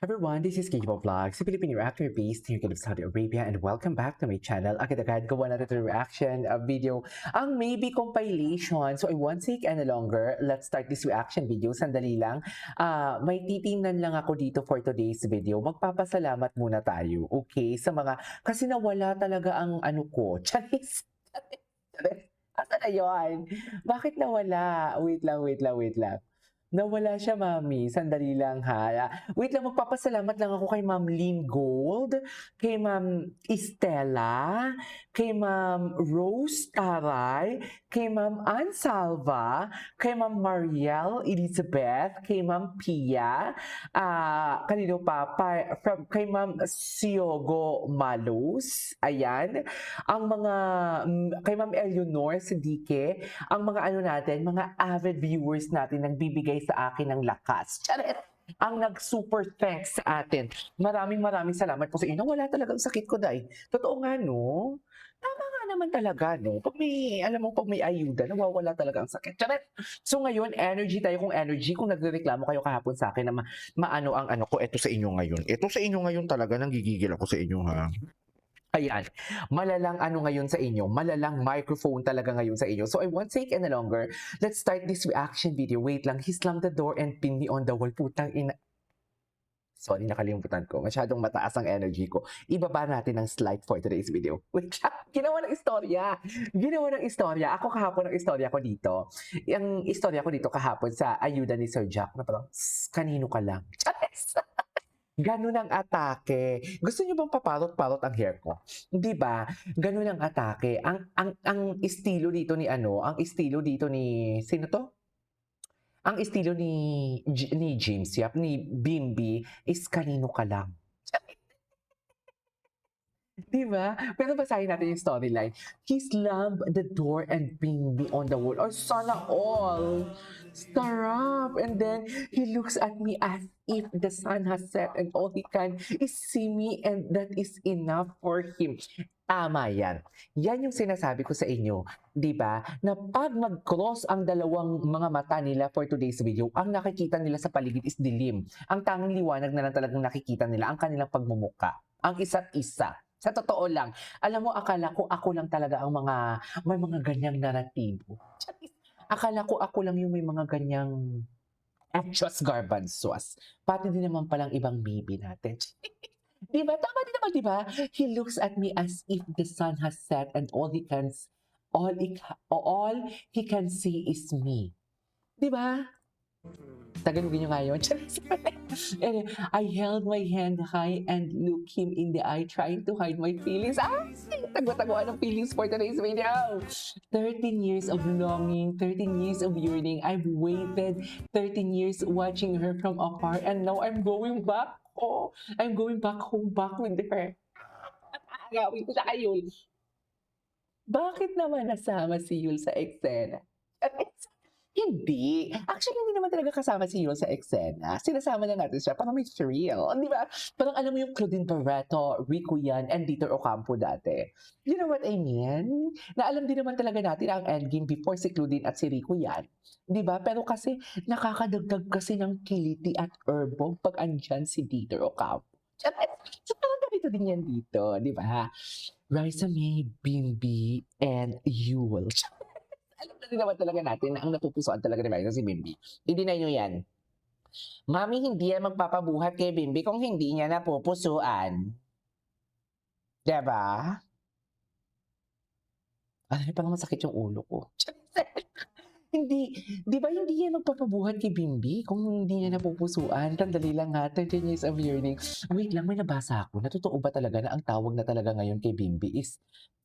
Everyone, this is Kikibo Vlogs, a Filipino reactor based here in Saudi Arabia, and welcome back to my channel. Agad-agad gawa natin ito reaction video, ang maybe compilation. So I won't take any longer. Let's start this reaction video. Sandali lang. May titingnan lang ako dito for today's video. Magpapasalamat muna tayo, okay? Sa mga, kasi nawala talaga ang ano ko. Charis. Charis. Asa na yun? Bakit nawala? Wait lang. Nawala siya, mami. Sandali lang, ha. Wait lang, magpapasalamat lang ako kay Ma'am Lynn Gold, kay Ma'am Estela, kay Ma'am Rose Taray, kay Ma'am Ann Salva, kay Ma'am Mariel Elizabeth, kay Ma'am Pia, kanino kay Ma'am Siogo Malos, ayan. Ang mga, kay Ma'am Eleanor Sidike, ang mga ano natin, mga avid viewers natin nagbibigay sa akin ng lakas. Charet! Ang nag-super thanks sa atin. Maraming salamat po sa inyo. Wala talagang sakit ko, Day. Totoo nga, no? Tama nga naman talaga, no? Pag may, alam mo, pag may ayuda, nawawala talaga ang sakit. Charet! So ngayon, energy tayo kung energy. Kung nagrereklamo kayo kahapon sa akin na maano ang ano ko, eto sa inyo ngayon. Ito sa inyo ngayon talaga, nang gigigil ako sa inyo, ha? Ayan, malalang ano ngayon sa inyo, malalang microphone talaga ngayon sa inyo. So I won't take any longer. Let's start this reaction video. Wait lang, he slammed the door and pinned me on the wall. Putang ina. Sorry, nakalimutan ko. Masyadong mataas ang energy ko. Ibaba natin ang slide for today's video. Wait lang, ginawa ng istorya. Ginawa ng istorya. Ako kahapon ang istorya ko dito. Ang istorya ko dito kahapon sa ayuda ni Sir Jack na parang, kanino ka lang? Chares! Ganun ang atake. Gusto niyo bang paparot-parot ang hair ko? 'Di ba? Ganun ang atake. Ang estilo dito ni ano, ang estilo dito ni sino 'to? Ang estilo ni James Yap, ni Bimby is kanino ka lang. 'Di ba? Pero basahin natin yung storyline. He slammed the door and pinned me on the wall. Or sana all. Sarap. And then he looks at me as if the sun has set and all he can is see me and that is enough for him. Tama yan. Yan yung sinasabi ko sa inyo. 'Di ba? Na pag mag-cross ang dalawang mga mata nila for today's video, ang nakikita nila sa paligid is dilim. Ang tanging liwanag na lang talagang nakikita nila, ang kanilang pagmumuka. Ang isa't isa. Sa totoo lang, alam mo, akala ko ako lang talaga ang may mga ganyang naratibo. Akala ko ako lang yung may mga ganyang etchos garbanzos. Pati din naman palang ibang baby natin. Di ba? Tama din naman, di ba? He looks at me as if the sun has set and all he can see is me. Di ba? Tagalogin nyo nga yun. And I held my hand high and looked him in the eye, trying to hide my feelings. Tagwa-tagwaan ng feelings for today's video. 13 years of longing, 13 years of yearning. I've waited 13 years watching her from afar, and now I'm going back. Oh, I'm going back home, back with her. Agawin ko sa Yul. Bakit naman nasama si Yul sa eksena? Hindi. Actually, hindi naman talaga kasama si Yul sa eksena. Sinasama lang natin siya para may thrill. Di ba? Parang alam mo yung Claudine Barreto, Rico Yan, and Dieter Ocampo dati. You know what I mean? Na alam din naman talaga natin ang endgame before si Claudine at si Rico Yan. Di ba? Pero kasi nakakadagdag kasi ng kiliti at herbog pag andyan si Dieter Ocampo. So parang ganito din yan dito. Di ba? Raisa May, Bimby, and Yul. Alam na din naman talaga natin na ang napupusuan talaga ni Raisa si Bimby. Hindi na nyo yan. Mami, hindi yan magpapabuhat kay Bimby kung hindi niya napupusuan. Diba? Ano, parang masakit yung ulo ko. Hindi, di ba hindi yan magpapabuhat kay Bimby kung hindi niya napupusuan? Sandali lang ha, 13 years of yearning. Wait lang, may nabasa ako. Natotoo ba talaga na ang tawag na talaga ngayon kay Bimby is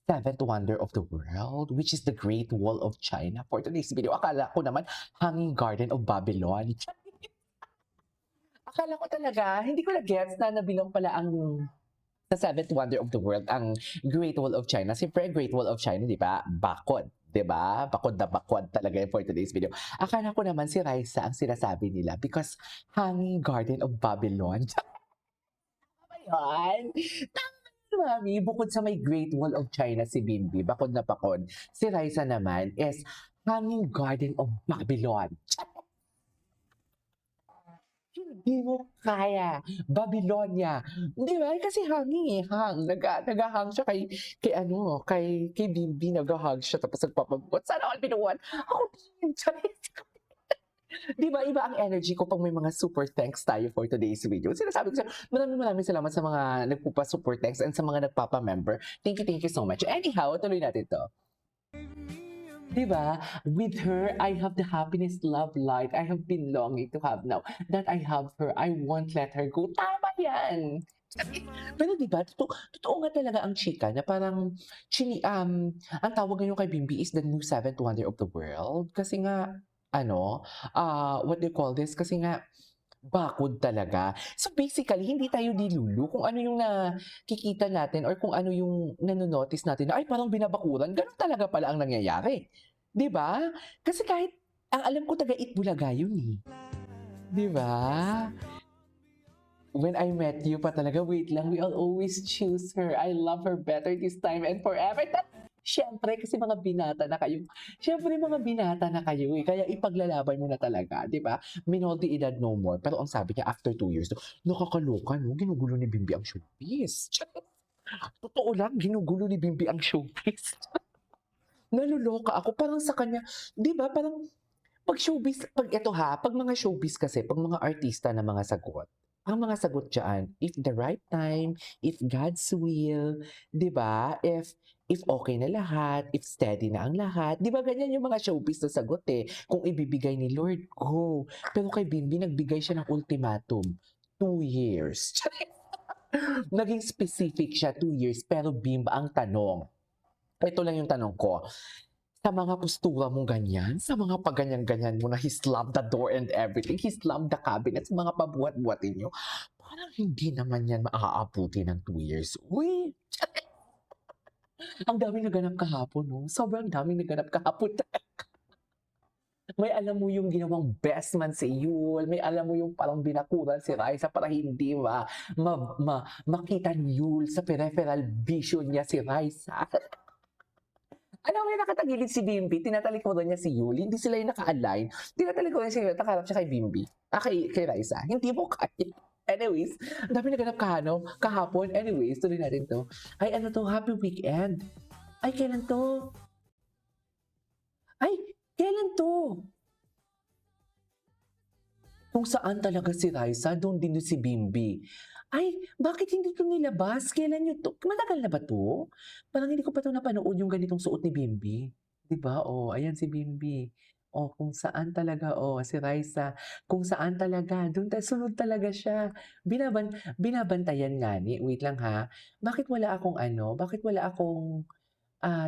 seventh wonder of the world, which is the Great Wall of China? For today's video, akala ko naman Hanging Garden of Babylon. Akala ko talaga, hindi ko na-gets na nabilong pala ang the seventh wonder of the world, ang Great Wall of China. Siyempre, Great Wall of China, di ba? Bakod. Diba? Bakod na bakod talaga yun for today's video. Akala ko naman si Raisa ang sinasabi nila because Hanging Garden of Babylon. Tama yun? Tama, mami. Bukod sa may Great Wall of China si Bimby, bakod na bakod. Si Raisa naman is Hanging Garden of Babylon. Hindi mo kaya. Babylonia. 'Di ba? Kasi hanging, naghahang siya kay ano, kay Bibi nagha-hug siya tapos nagpapabuhat, "Sana all binuhat." Ako din, charis. 'Di ba iba ang energy ko 'pag may mga super thanks tayo for today's video. Sinasabi ko maraming salamat sa mga nagpapa-super thanks and sa mga nagpapa-member. Thank you so much. Anyhow, tuloy natin 'to. 'Di ba? With her, I have the happiness, love, light I have been longing to have now. That I have her, I won't let her go. Tama 'yan. Pero 'di ba, totoo nga talaga ang chika na parang ang tawag ngayon kay Bimbi is the new seventh wonder of the world. Kasi nga ano, what do you call this? Kasi nga bakod talaga. So basically, hindi tayo dilulu kung ano yung nakikita natin or kung ano yung nano-notice natin na, "Ay, parang binabakuran." Gano'n talaga pala ang nangyayari, 'di ba? Kasi kahit ang alam ko taga Itbulaga yun, eh, 'di ba? When I met you pa talaga, wait lang, we'll always choose her. I love her better this time and forever. Siyempre, kasi mga binata na kayo. Siyempre, mga binata na kayo eh. Kaya ipaglalaban mo na talaga, di ba? Minoldi edad no more. Pero ang sabi niya, after 2 years, nakakaloka, no? Ginugulo ni Bimbi ang showbiz. Totoo lang, ginugulo ni Bimbi ang showbiz. Naluloka ako. Parang sa kanya, di ba? Parang pag showbiz, pag mga showbiz kasi, pag mga artista na mga sagot, ang mga sagot diyan, if the right time, if God's will, 'di ba? If okay na lahat, if steady na ang lahat, 'di ba ganyan yung mga showbiz na sagot eh. Kung ibibigay ni Lord, go. Pero kay Bimbi nagbigay siya ng ultimatum, 2 years. Naging specific siya, 2 years. Pero Bim, ang tanong, ito lang yung tanong ko. Sa mga postura mong ganyan, sa mga pagganyan-ganyan mo na he slammed the door and everything, he slammed the cabinet, sa mga pabuhat-buhatin niyo, parang hindi naman yan maaabuti ng 2 years. Uy! Ang daming naganap kahapon, no? Sobrang daming naganap kahapon. May alam mo yung ginawang best man si Yul, may alam mo yung parang binakuran si Raisa para hindi makita ni Yul sa peripheral vision niya si Raisa. Alam mo yung nakatagilid si Bimbi, tinatalikuran niya si Yuli, hindi sila yung naka-align. Tinatalikuran si Yuli, nakaharap siya kay Bimbi. Kay Raisa. Hindi mo kaya. Anyways, ang dami naganap kahapon. Anyways, tuloy natin to. Ay, ano to? Happy weekend. Ay, kailan to? Ay, kailan to? Kung saan talaga si Raisa, doon din si Bimbi. Ay, bakit hindi to nilabas? Kailan nyo to? Matagal na ba to? Parang hindi ko pa to napanood yung ganitong suot ni Bimbi. 'Di ba? Oh, ayan si Bimbi. Oh, kung saan talaga, oh, si Raisa. Kung saan talaga, doon sunod talaga siya. Binabantayan nga ni, wait lang ha. Bakit wala akong,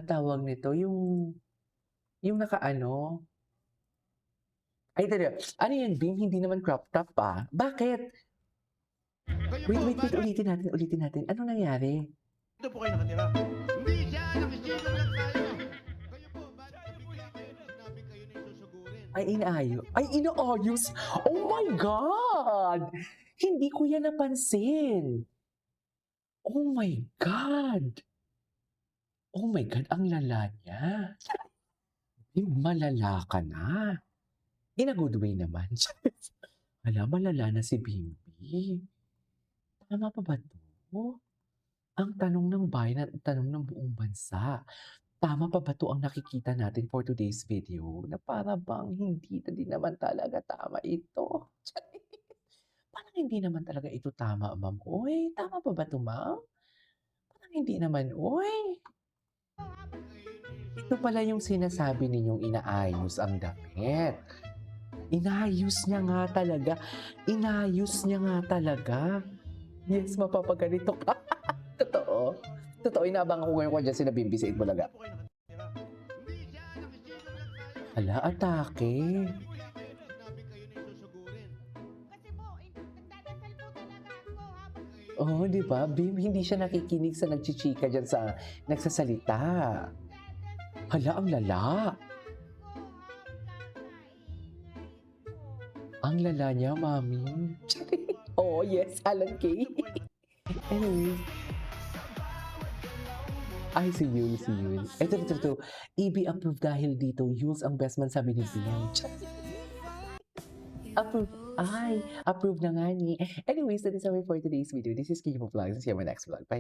tawag nito, yung nakaano, ay talaga, ano yan, Bim, hindi naman crop top Bakit? Wait, ulitin natin. Ano nangyari? Dito po kayo nakatira? Hindi siya, nakisilong lang tayo. Kayo po, bakit bigla kayo na sinabi kayo na isusugurin? Ay, inaayos. Oh my God! Hindi ko yan napansin. Oh my God! Oh my God, ang lala niya. Malala ka na. In a good way naman. Hala, malala na si Bimbi. Tama pa ba to? Ang tanong ng bayan at ang tanong ng buong bansa. Tama pa ba to ang nakikita natin for today's video? Na para bang hindi na din naman talaga tama ito. Parang hindi naman talaga ito tama, ma'am. Uy, tama pa ba to, ma'am? Parang hindi naman, uy. Ito pala yung sinasabi ninyong inaayos ang damit. Inayos niya nga talaga. Inayos niya nga talaga. Yes, mapapaganito ka. Totoo. Totoo, inaabangan ko ngayon ko dyan sila Bimbi sa Itbulaga. Dito po kayo nakatira? Hindi siya, nakisilong lang tayo. Hala, atake. Bigla kayo na sinabi kayo na isusugurin. Kasi po, nagdadasal po talaga ako habang Oh, di ba? Bim, hindi siya nakikinig sa nagchichika dyan sa nagsasalita. Hala, ang lala. Ang lala niya, mami. Oh, yes, Alan K. Anyway. Ay, si Yul. Ito. EB approved dahil dito. Yules ang best man sabi ni Bian. Approved. Ay, approve na nga ni. Anyways, that is all for today's video. This is Kiko Vlogs. See you in my next vlog. Bye.